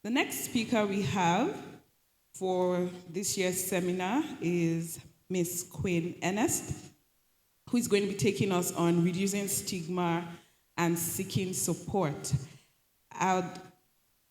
The next speaker we have for this year's seminar is Miss Queen Ernest, who is going to be taking us on reducing stigma and seeking support. I'll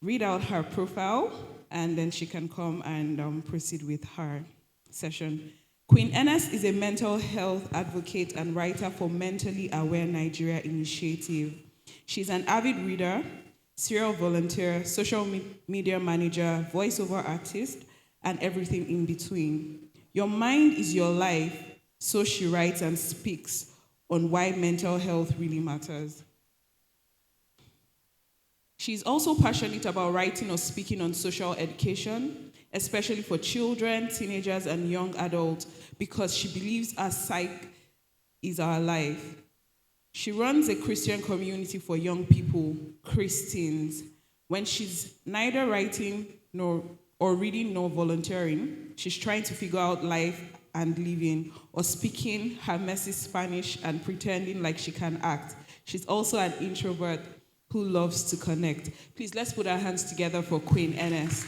read out her profile, and then she can come and proceed with her session. Queen Ernest is a mental health advocate and writer for Mentally Aware Nigeria Initiative. She's an avid reader, serial volunteer, social media manager, voiceover artist, and everything in between. Your mind is your life, so she writes and speaks on why mental health really matters. She's also passionate about writing or speaking on social education, especially for children, teenagers, and young adults, because she believes our psyche is our life. She runs a Christian community for young people, Christians. When she's neither writing or reading nor volunteering, she's trying to figure out life and living, or speaking her messy Spanish and pretending like she can act. She's also an introvert who loves to connect. Please, let's put our hands together for Queen Ernest.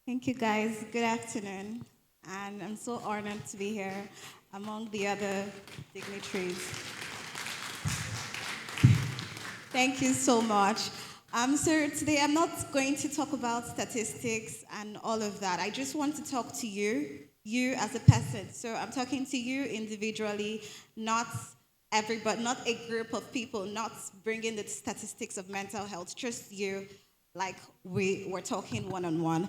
Thank you, guys. Good afternoon. And I'm so honored to be here among the other dignitaries. Thank you so much. So today I'm not going to talk about statistics and all of that. I just want to talk to you as a person. So I'm talking to you individually, not everybody, not a group of people, not bringing the statistics of mental health, just you, like we were talking one-on-one.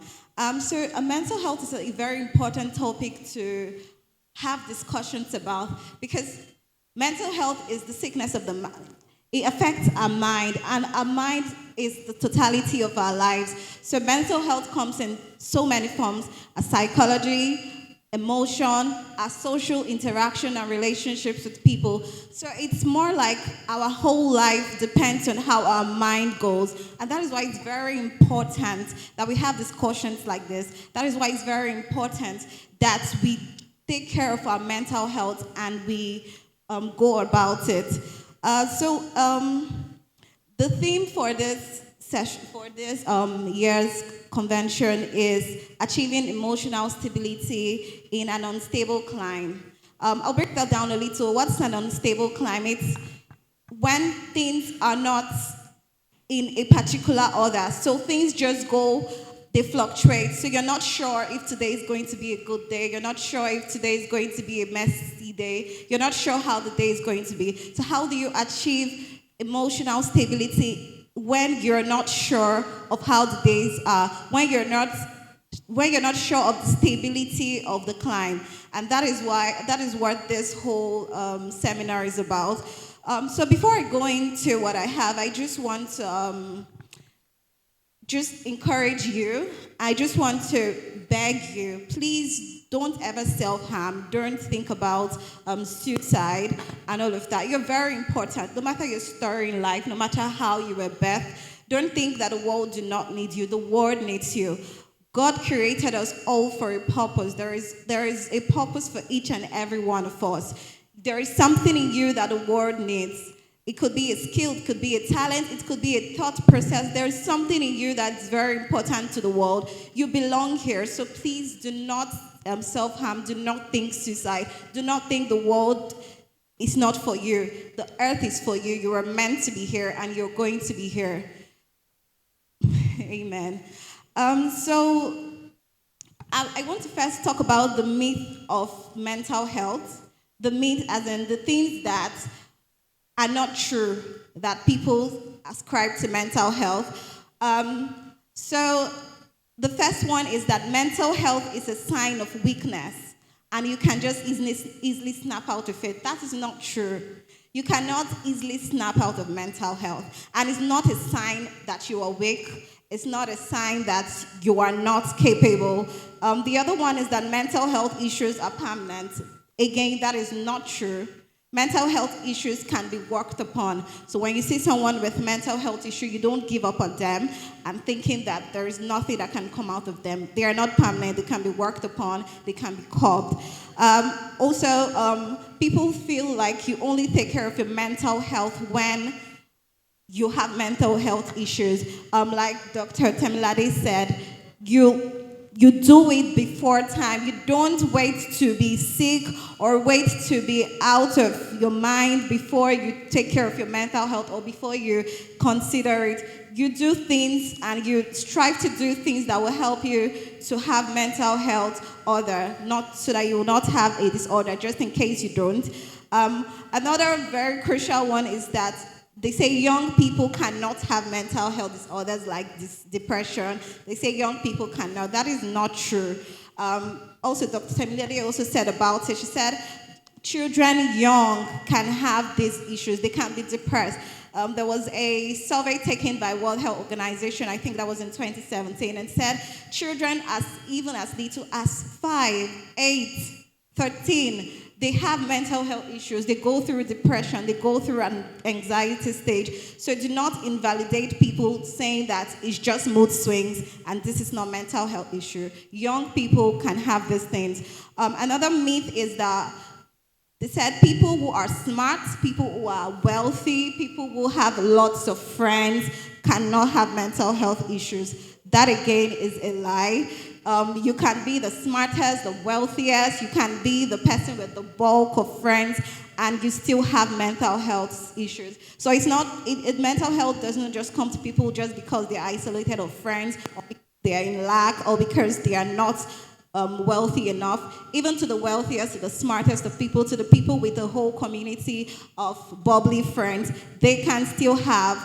So mental health is a very important topic to have discussions about, because mental health is the sickness of the mind. It affects our mind, and our mind is the totality of our lives. So mental health comes in so many forms: a psychology, emotion, our social interaction and relationships with people. So it's more like our whole life depends on how our mind goes. And that is why it's very important that we have discussions like this. That is why it's very important that we take care of our mental health and we go about it. The theme for this session, for this year's convention, is achieving emotional stability in an unstable clime. I'll break that down a little. What's an unstable clime? It's when things are not in a particular order. So things just go, they fluctuate. So you're not sure if today is going to be a good day. You're not sure if today is going to be a messy day. You're not sure how the day is going to be. So how do you achieve emotional stability when you're not sure of how the days are, when you're not sure of the stability of the climb? And that is what this whole seminar is about. So before I go into what I have, I just want to just encourage you. I just want to beg you, please don't ever self-harm. Don't think about suicide and all of that. You're very important. No matter your story in life, no matter how you were birthed, don't think that the world do not need you. The world needs you. God created us all for a purpose. There is a purpose for each and every one of us. There is something in you that the world needs. It could be a skill, it could be a talent, it could be a thought process. There is something in you that's very important to the world. You belong here, so please do not self-harm. Do not think suicide. Do not think the world is not for you. The earth is for you. You are meant to be here, and you're going to be here. Amen. So I want to first talk about the myth of mental health. The myth as in the things that are not true that people ascribe to mental health. So the first one is that mental health is a sign of weakness, and you can just easily snap out of it. That is not true. You cannot easily snap out of mental health, and it's not a sign that you are weak. It's not a sign that you are not capable. The other one is that mental health issues are permanent. Again, that is not true. mental health issues can be worked upon. So when you see someone with mental health issue, you don't give up on them and thinking that there is nothing that can come out of them. They are not permanent. They can be worked upon. They can be curbed. People feel like you only take care of your mental health when you have mental health issues. Like Dr. Temilade said, you do it before time. You don't wait to be sick or wait to be out of your mind before you take care of your mental health or before you consider it. You do things and you strive to do things that will help you to have mental health order, not so that you will not have a disorder, just in case you don't. Another very crucial one is that they say young people cannot have mental health disorders like depression. They say young people cannot. That is not true. Also, Dr. Temilade also said about it. She said children young can have these issues. They can be depressed. There was a survey taken by World Health Organization, I think that was in 2017, and said children even as little as 5, 8, 13, they have mental health issues. They go through depression. They go through an anxiety stage. So do not invalidate people saying that it's just mood swings and this is not mental health issue. Young people can have these things. Another myth is that they said people who are smart, people who are wealthy, people who have lots of friends cannot have mental health issues. That again is a lie. You can be the smartest, the wealthiest, you can be the person with the bulk of friends, and you still have mental health issues. So it's not, mental health doesn't just come to people just because they're isolated of friends, or because they are in lack, or because they are not wealthy enough. Even to the wealthiest, to the smartest of people, to the people with a whole community of bubbly friends, they can still have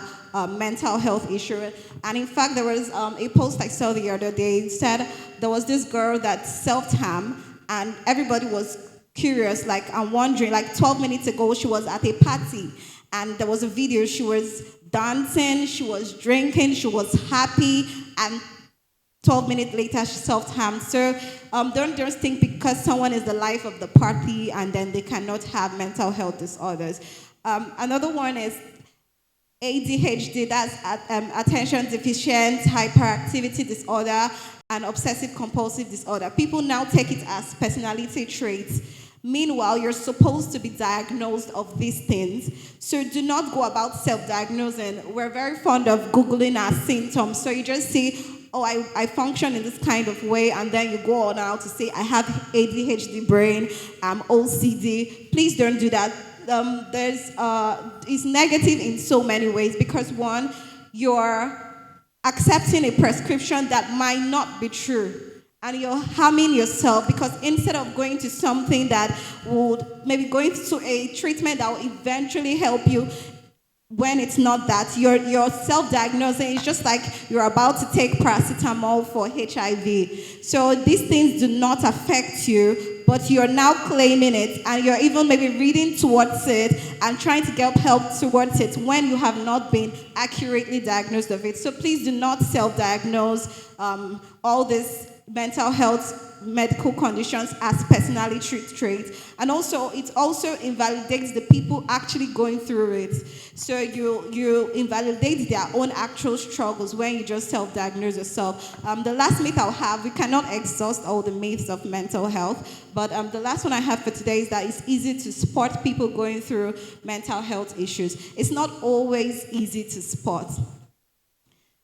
mental health issue. And in fact, there was a post I saw the other day. It said there was this girl that self-harmed, and everybody was curious, like, I'm wondering, like 12 minutes ago, she was at a party, and there was a video, she was dancing, she was drinking, she was happy, and 12 minutes later, she self-harmed. So don't just think because someone is the life of the party and then they cannot have mental health disorders. Another one is ADHD, that's attention deficient hyperactivity disorder and obsessive compulsive disorder. People now take it as personality traits. Meanwhile, you're supposed to be diagnosed of these things. So do not go about self-diagnosing. We're very fond of Googling our symptoms. So you just see, oh, I function in this kind of way, and then you go on out to say, I have ADHD brain, I'm OCD. Please don't do that. It's negative in so many ways because one, you're accepting a prescription that might not be true, and you're harming yourself because instead of going to something that would maybe going to a treatment that will eventually help you, when it's not that, you're self-diagnosing. It's just like you're about to take paracetamol for HIV. So these things do not affect you, but you're now claiming it, and you're even maybe reading towards it and trying to get help towards it when you have not been accurately diagnosed of it. So please do not self-diagnose all this mental health medical conditions as personality traits, and also it also invalidates the people actually going through it. So you invalidate their own actual struggles when you just self-diagnose yourself. The last myth I'll have, we cannot exhaust all the myths of mental health, but the last one I have for today is that it's easy to spot people going through mental health issues. It's not always easy to spot.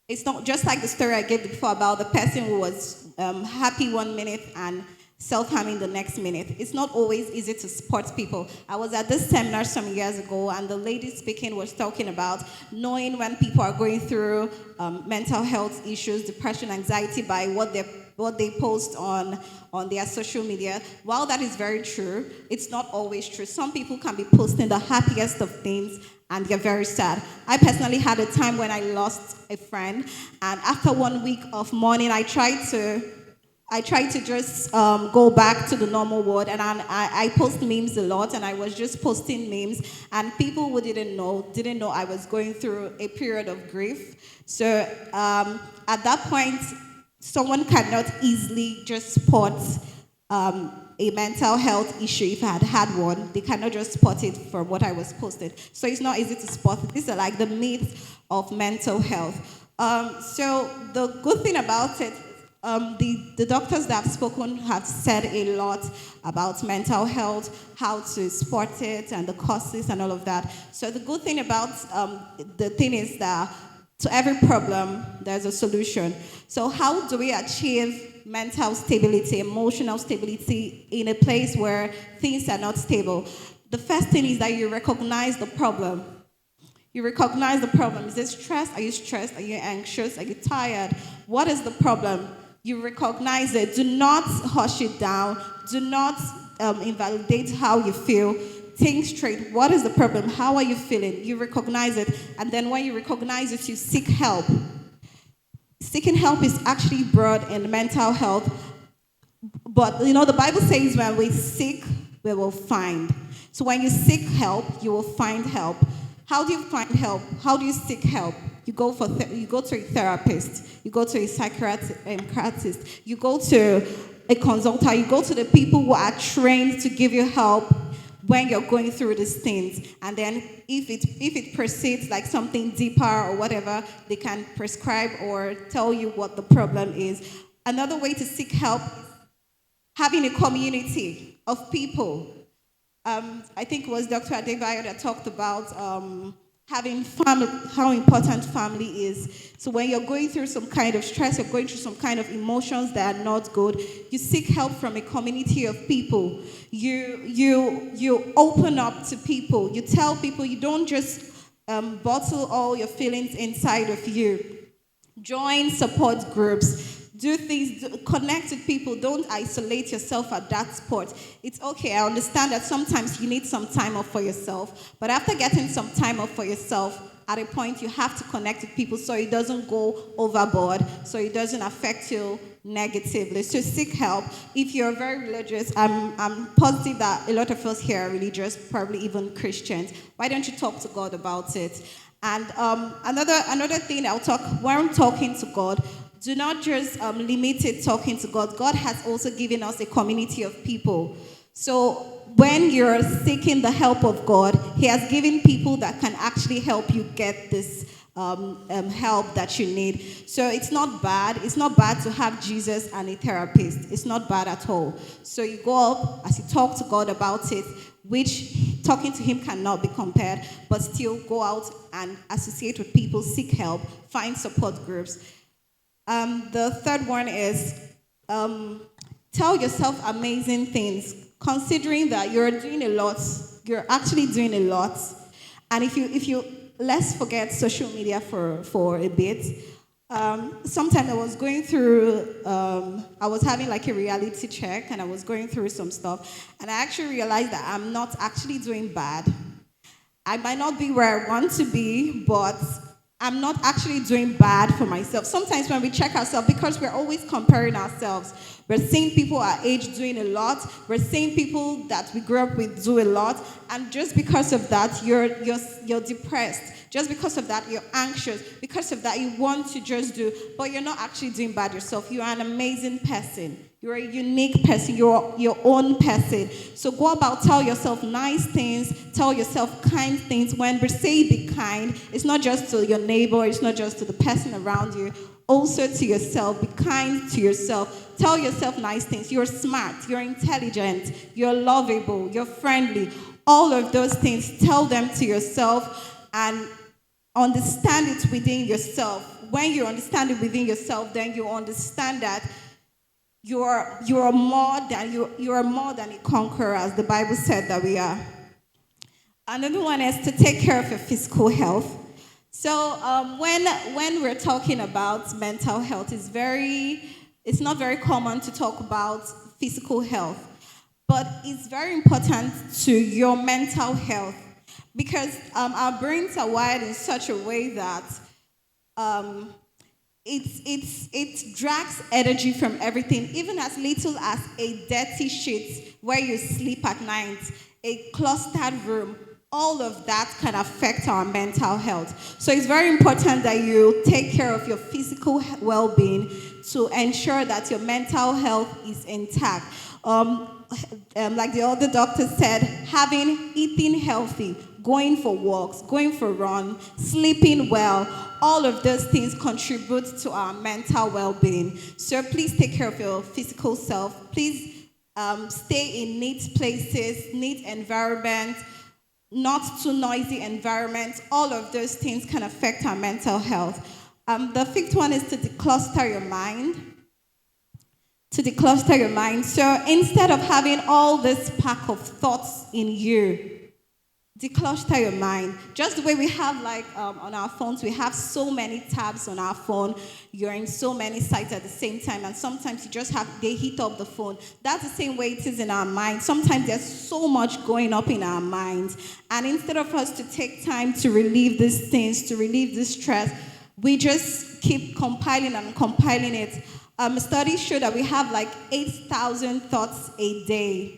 It's not just like the story I gave before about the person who was happy 1 minute and self-harming the next minute. It's not always easy to spot people. I was at this seminar some years ago, and the lady speaking was talking about knowing when people are going through mental health issues, depression, anxiety by what they post on their social media. While that is very true, it's not always true. Some people can be posting the happiest of things and they're very sad. I personally had a time when I lost a friend, and after 1 week of mourning, I tried to just go back to the normal world, and I post memes a lot, and I was just posting memes, and people who didn't know I was going through a period of grief. So at that point, someone cannot easily just spot a mental health issue, if I had had one, they cannot just spot it from what I was posted. So it's not easy to spot it. These are like the myths of mental health. So the good thing about it, the doctors that have spoken have said a lot about mental health, how to spot it, and the causes and all of that. So the good thing about the thing is that to every problem, there's a solution. So how do we achieve mental stability, emotional stability in a place where things are not stable? The first thing is that you recognize the problem. You recognize the problem. Is it stress? Are you stressed? Are you anxious? Are you tired? What is the problem? You recognize it. Do not hush it down. Do not invalidate how you feel. Think straight. What is the problem? How are you feeling? You recognize it. And then when you recognize it, you seek help. Seeking help is actually broad in mental health. But, the Bible says when we seek, we will find. So when you seek help, you will find help. How do you find help? How do you seek help? You go to a therapist. You go to a psychiatrist. You go to a consultant. You go to the people who are trained to give you help when you're going through these things. And then if it proceeds like something deeper or whatever, they can prescribe or tell you what the problem is. Another way to seek help is having a community of people. I think it was Dr. Adebayo that talked about having family, how important family is. So when you're going through some kind of stress, you're going through some kind of emotions that are not good, you seek help from a community of people. You open up to people. You tell people. You don't just bottle all your feelings inside of you. Join support groups. Do things, connect with people. Don't isolate yourself at that spot. It's okay. I understand that sometimes you need some time off for yourself. But after getting some time off for yourself, at a point you have to connect with people so it doesn't go overboard, so it doesn't affect you negatively. So seek help. If you're very religious, I'm positive that a lot of us here are religious, probably even Christians. Why don't you talk to God about it? And another thing when I'm talking to God, do not just limit it talking to God. God has also given us a community of people. So when you're seeking the help of God, He has given people that can actually help you get this help that you need. So it's not bad. It's not bad to have Jesus and a therapist. It's not bad at all. So you go up as you talk to God about it, which talking to Him cannot be compared, but still go out and associate with people, seek help, find support groups. The third one is tell yourself amazing things, considering that you're doing a lot. You're actually doing a lot. And if you let's forget social media for a bit. Sometimes I was going through, I was having like a reality check, and I was going through some stuff, and I actually realized that I'm not actually doing bad. I might not be where I want to be, but I'm not actually doing bad for myself. Sometimes when we check ourselves, because we're always comparing ourselves, we're seeing people our age doing a lot, we're seeing people that we grew up with do a lot, and just because of that, you're depressed. Just because of that, you're anxious. Because of that, you want to just do, but you're not actually doing bad yourself. You're an amazing person. You're a unique person. You're your own person. So go about, tell yourself nice things, tell yourself kind things. When we say be kind, it's not just to your neighbor, it's not just to the person around you, also to yourself. Be kind to yourself. Tell yourself nice things. You're smart, you're intelligent, you're lovable, you're friendly. All of those things, tell them to yourself and understand it within yourself. When you understand it within yourself, then you understand that you're more than a conqueror, as the Bible said that we are. Another one is to take care of your physical health. So when we're talking about mental health, it's not very common to talk about physical health, but it's very important to your mental health, because our brains are wired in such a way that it drags energy from everything, even as little as a dirty sheet where you sleep at night, a clustered room. All of that can affect our mental health. So it's very important that you take care of your physical well-being to ensure that your mental health is intact. Like the other doctor said, eating healthy, going for walks, going for runs, sleeping well, all of those things contribute to our mental well-being. So please take care of your physical self. Please stay in neat places, neat environments, not too noisy environments. All of those things can affect our mental health. The fifth one is to decluster your mind. To decluster your mind. So instead of having all this pack of thoughts in you, decluster your mind. Just the way we have on our phones, we have so many tabs on our phone. You're in so many sites at the same time, and sometimes they heat up the phone. That's the same way it is in our mind. Sometimes there's so much going up in our minds, and instead of us to take time to relieve these things, to relieve this stress, we just keep compiling and compiling it. Studies show that we have 8,000 thoughts a day.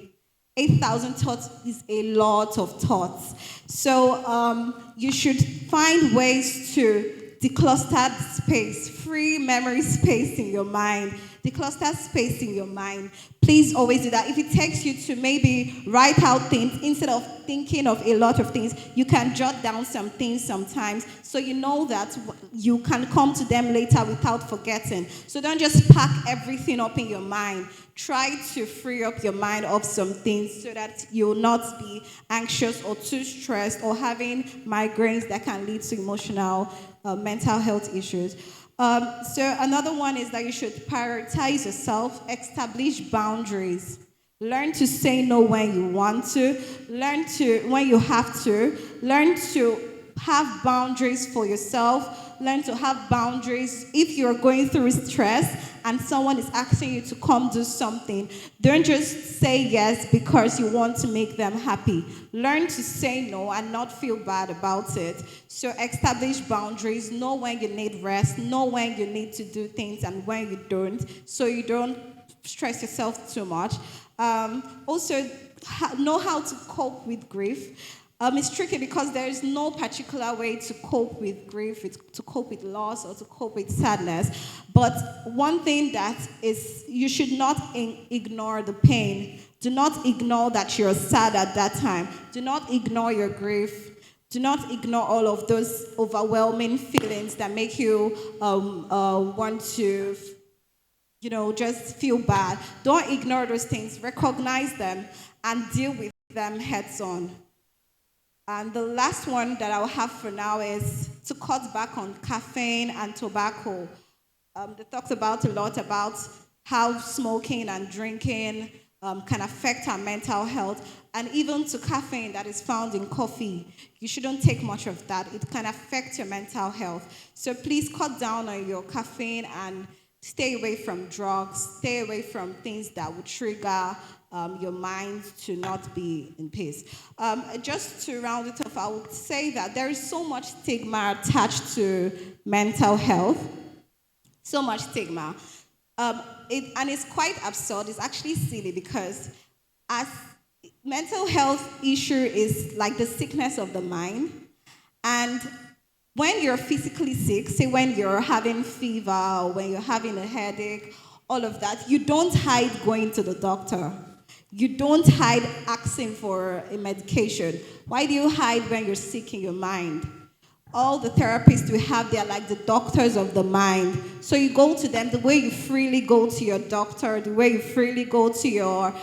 8,000 thoughts is a lot of thoughts. So you should find ways to decluster space, free memory space in your mind. Decluster space in your mind. Please always do that. If it takes you to maybe write out things instead of thinking of a lot of things, you can jot down some things sometimes so you know that you can come to them later without forgetting. So don't just pack everything up in your mind. Try to free up your mind of some things so that you'll not be anxious or too stressed or having migraines that can lead to emotional, mental health issues. So another one is that you should prioritize yourself, establish boundaries. Learn to say no when you want to, when you have to, learn to have boundaries for yourself, learn to have boundaries if you're going through stress and someone is asking you to come do something. Don't just say yes because you want to make them happy. Learn to say no and not feel bad about it. So establish boundaries, know when you need rest, know when you need to do things and when you don't, so you don't stress yourself too much. Also, know how to cope with grief. It's tricky because there is no particular way to cope with grief, to cope with loss, or to cope with sadness. But one thing that is, you should not ignore the pain. Do not ignore that you're sad at that time. Do not ignore your grief. Do not ignore all of those overwhelming feelings that make you want to, just feel bad. Don't ignore those things. Recognize them and deal with them heads on. And the last one that I'll have for now is to cut back on caffeine and tobacco. They talked a lot about how smoking and drinking can affect our mental health, and even to caffeine that is found in coffee. You shouldn't take much of that. It can affect your mental health. So please cut down on your caffeine and stay away from drugs, stay away from things that would trigger your mind to not be in peace. Just to round it off, I would say that there is so much stigma attached to mental health. So much stigma. And it's quite absurd. It's actually silly because as mental health issue is like the sickness of the mind. And when you're physically sick, say when you're having fever or when you're having a headache, all of that, you don't hide going to the doctor. You don't hide asking for a medication. Why do you hide when you're sick in your mind? All the therapists we have, they're like the doctors of the mind. So you go to them the way you freely go to your doctor, the way you freely go to your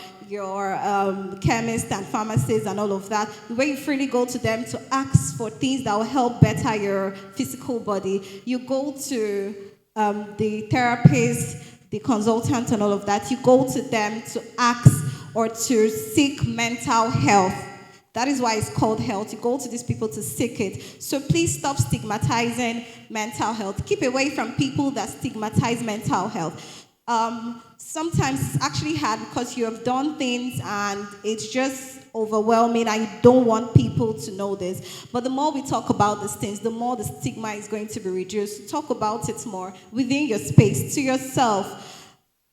chemist and pharmacist and all of that, the way you freely go to them to ask for things that will help better your physical body. You go to the therapist, the consultant and all of that. You go to them to ask or to seek mental health. That is why it's called health. You go to these people to seek it. So please stop stigmatizing mental health. Keep away from people that stigmatize mental health. Sometimes it's actually hard because you have done things and it's just overwhelming and you don't want people to know this. But the more we talk about these things, the more the stigma is going to be reduced. Talk about it more within your space, to yourself.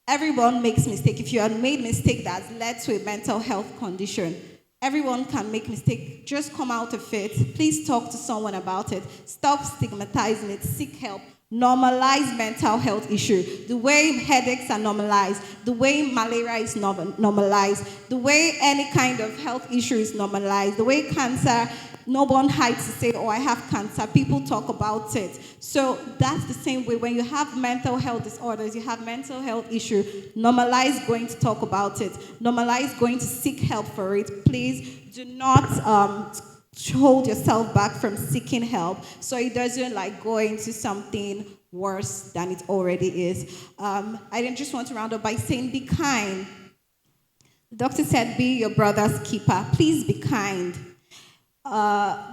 Everyone makes mistakes. If you have made a mistake that's led to a mental health condition, everyone can make mistakes. Just come out of it. Please talk to someone about it. Stop stigmatizing it. Seek help. Normalize mental health issue. The way headaches are normalized, the way malaria is normalized, the way any kind of health issue is normalized, the way cancer, no one hides to say, oh, I have cancer. People talk about it. So that's the same way when you have mental health disorders, you have mental health issue, normalize going to talk about it. Normalize going to seek help for it. Please do not hold yourself back from seeking help so it doesn't like go into something worse than it already is. I didn't just want to round up by saying be kind. The doctor said be your brother's keeper. Please be kind.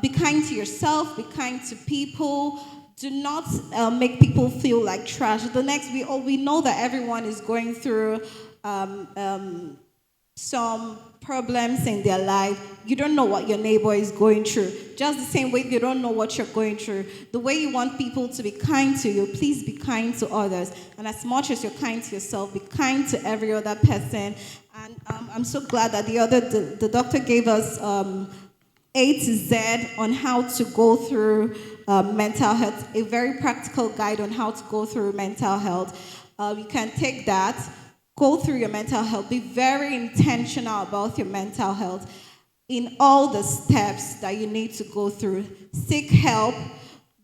Be kind to yourself, be kind to people. Do not make people feel like trash. The next, we know that everyone is going through some problems in their life. You don't know what your neighbor is going through. Just the same way you don't know what you're going through. The way you want people to be kind to you, please be kind to others. And as much as you're kind to yourself, be kind to every other person. And I'm so glad that the doctor gave us A to Z on how to go through mental health, a very practical guide on how to go through mental health. You can take that, go through your mental health, be very intentional about your mental health in all the steps that you need to go through. Seek help.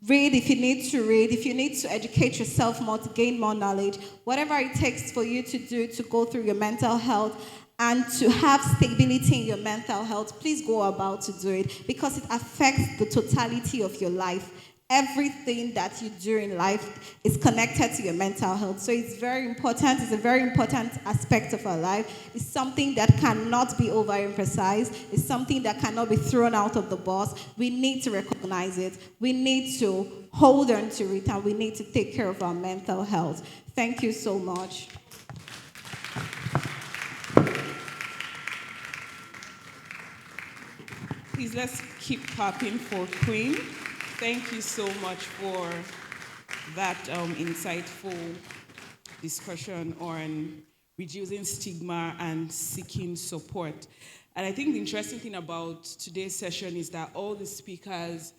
Read if you need to read, if you need to educate yourself more to gain more knowledge, whatever it takes for you to do to go through your mental health and to have stability in your mental health, please go about to do it because it affects the totality of your life. Everything that you do in life is connected to your mental health. So it's very important. It's a very important aspect of our life. It's something that cannot be overemphasized. It's something that cannot be thrown out of the box. We need to recognize it. We need to hold on to it, and we need to take care of our mental health. Thank you so much. Please let's keep clapping for Queen. Thank you so much for that insightful discussion on reducing stigma and seeking support. And I think the interesting thing about today's session is that all the speakers,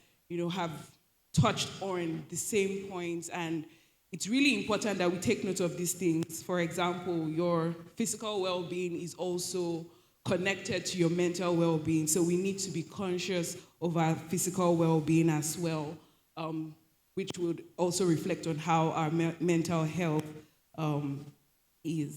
have touched on the same points, and it's really important that we take note of these things. For example, your physical well-being is also connected to your mental well-being, so we need to be conscious of our physical well-being as well, which would also reflect on how our mental health is.